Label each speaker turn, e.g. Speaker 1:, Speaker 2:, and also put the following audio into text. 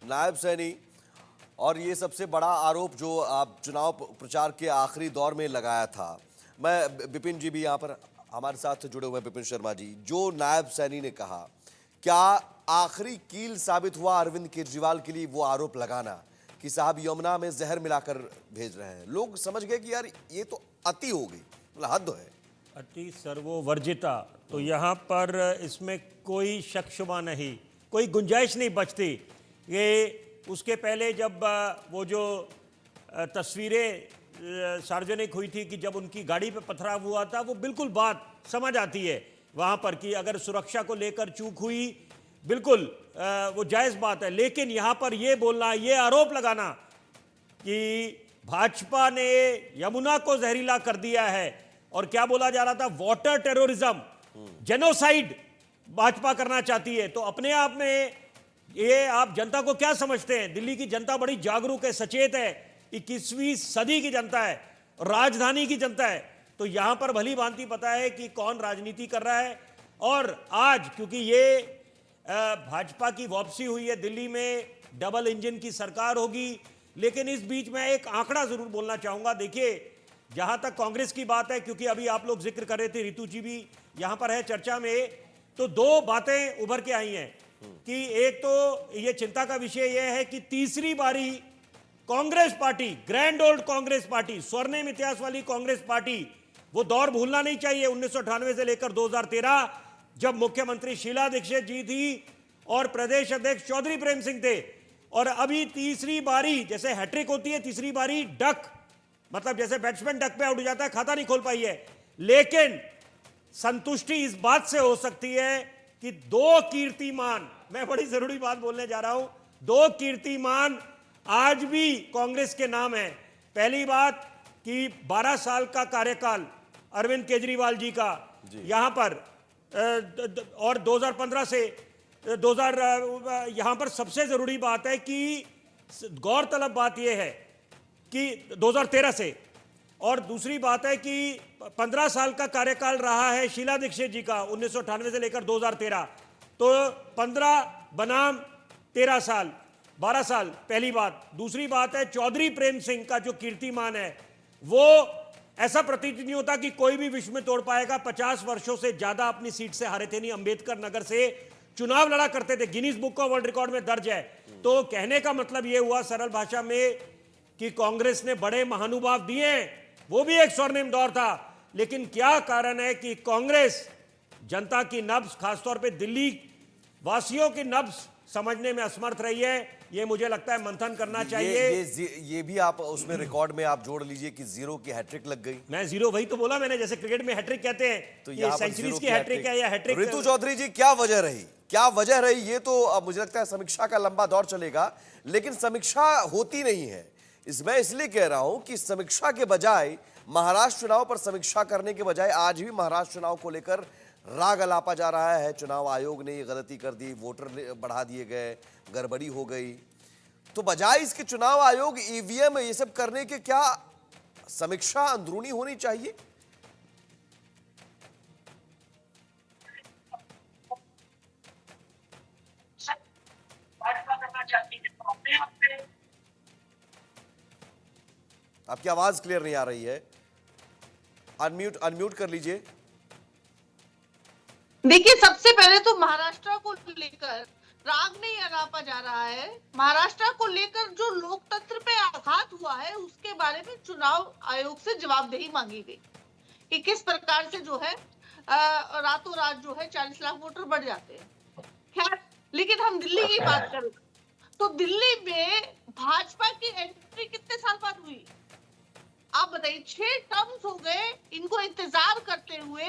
Speaker 1: नायब सैनी, और ये सबसे बड़ा आरोप जो आप चुनाव प्रचार के आखिरी दौर में लगाया था। मैं विपिन जी भी यहाँ पर हमारे साथ जुड़े हुए हैं, विपिन शर्मा जी, जो नायब सैनी ने कहा, क्या आखिरी कील साबित हुआ अरविंद केजरीवाल के लिए वो आरोप लगाना कि साहब यमुना में जहर मिलाकर भेज रहे हैं? लोग समझ गए कि यार ये तो अति हो गई, मतलब हद है।
Speaker 2: अति सर्वोवर्जिता, तो यहाँ पर इसमें कोई शक शुबा नहीं, कोई गुंजाइश नहीं बचती। ये उसके पहले जब वो जो तस्वीरें सार्वजनिक हुई थी कि जब उनकी गाड़ी पे पथराव हुआ था, वो बिल्कुल बात समझ आती है वहाँ पर कि अगर सुरक्षा को लेकर चूक हुई, बिल्कुल वो जायज़ बात है। लेकिन यहाँ पर ये बोलना, ये आरोप लगाना कि भाजपा ने यमुना को जहरीला कर दिया है, और क्या बोला जा रहा था, वाटर टेररिज्म, जेनोसाइड भाजपा करना चाहती है, तो अपने आप में ये आप जनता को क्या समझते हैं? दिल्ली की जनता बड़ी जागरूक है, सचेत है, 21वीं सदी की जनता है, राजधानी की जनता है। तो यहां पर भली भांति पता है कि कौन राजनीति कर रहा है। और आज क्योंकि ये भाजपा की वापसी हुई है, दिल्ली में डबल इंजन की सरकार होगी। लेकिन इस बीच में एक आंकड़ा जरूर बोलना चाहूंगा। देखिए, जहां तक कांग्रेस की बात है, क्योंकि अभी आप लोग जिक्र कर रहे थे, रितु जी भी यहां पर है चर्चा में, तो दो बातें उभर के आई हैं कि एक तो ये चिंता का विषय यह है कि तीसरी बारी Congress party, grand old Congress party, स्वर्णिम इतिहास वाली कांग्रेस पार्टी, वो दौर भूलना नहीं चाहिए 1998 से लेकर 2013, जब मुख्यमंत्री शीला दीक्षित जी थी और प्रदेश अध्यक्ष चौधरी प्रेम सिंह थे। और अभी तीसरी बारी, जैसे हैट्रिक होती है, तीसरी बारी डक, मतलब जैसे बैट्समैन डक पे आउट हो जाता है, खाता नहीं खोल पाई है। लेकिन संतुष्टि इस बात से हो सकती है कि दो कीर्तिमान, मैं बड़ी जरूरी बात बोलने जा रहा हूं, दो कीर्तिमान आज भी कांग्रेस के नाम है। पहली बात कि 12 साल का कार्यकाल अरविंद केजरीवाल जी का यहां पर, और 2015 से 2000, यहां पर सबसे जरूरी बात है कि गौरतलब बात यह है कि 2013 से, और दूसरी बात है कि 15 साल का कार्यकाल रहा है शीला दीक्षित जी का 1998 से लेकर 2013, तो 15 बनाम 13 साल, 12 साल, पहली बात। दूसरी बात है चौधरी प्रेम सिंह का जो कीर्तिमान है, वो ऐसा प्रतीत नहीं होता कि कोई भी विश्व में तोड़ पाएगा। 50 वर्षों से ज्यादा अपनी सीट से हारे थे नहीं, अंबेडकर नगर से चुनाव लड़ा करते थे, Guinness book of world record में दर्ज है। तो कहने का मतलब यह हुआ सरल भाषा में कि कांग्रेस ने बड़े महानुभाव दिए, वो भी एक स्वर्णिम दौर था। लेकिन क्या कारण है कि कांग्रेस जनता की नब्ज, खासतौर पे दिल्ली वासियों की नब्ज समझने में असमर्थ रही है? ये मुझे लगता है मंथन करना चाहिए।
Speaker 1: ये भी आप उसमें रिकॉर्ड में आप जोड़ लीजिए कि जीरो की हैट्रिक लग गई।
Speaker 2: मैं जीरो वही तो बोला मैंने, जैसे क्रिकेट में हैट्रिक कहते हैं,
Speaker 1: तो
Speaker 2: ये सेंचुरीज की हैट्रिक है या हैट्रिक।
Speaker 1: रितु चौधरी जी, क्या वजह रही, क्या वजह रही? ये तो अब मुझे लगता है समीक्षा का लंबा दौर चलेगा, लेकिन समीक्षा होती नहीं है। मैं इसलिए कह रहा हूं कि समीक्षा के बजाय, महाराष्ट्र चुनाव पर समीक्षा करने के बजाय आज भी महाराष्ट्र चुनाव को लेकर राग अलापा जा रहा है। चुनाव आयोग ने ये गलती कर दी, वोटर बढ़ा दिए गए, गड़बड़ी हो गई। तो बजाय इसके चुनाव आयोग ईवीएम ये सब करने के, क्या समीक्षा अंदरूनी होनी चाहिए? आपकी आवाज क्लियर नहीं आ रही है, अनम्यूट कर लीजिए।
Speaker 3: देखिए, सबसे पहले तो महाराष्ट्र को लेकर राग नहीं अलापा जा रहा है। महाराष्ट्र को लेकर जो लोकतंत्र पे आघात हुआ है, उसके बारे में चुनाव आयोग से जवाबदेही मांगी गई कि किस प्रकार से जो है रातों रात जो है 40 लाख वोटर बढ़ जाते हैं। खैर, लेकिन हम दिल्ली की बात करें तो दिल्ली में भाजपा की एंट्री कितने साल बाद हुई? आप बताइए, 6 टर्म्स हो गए इनको इंतजार करते हुए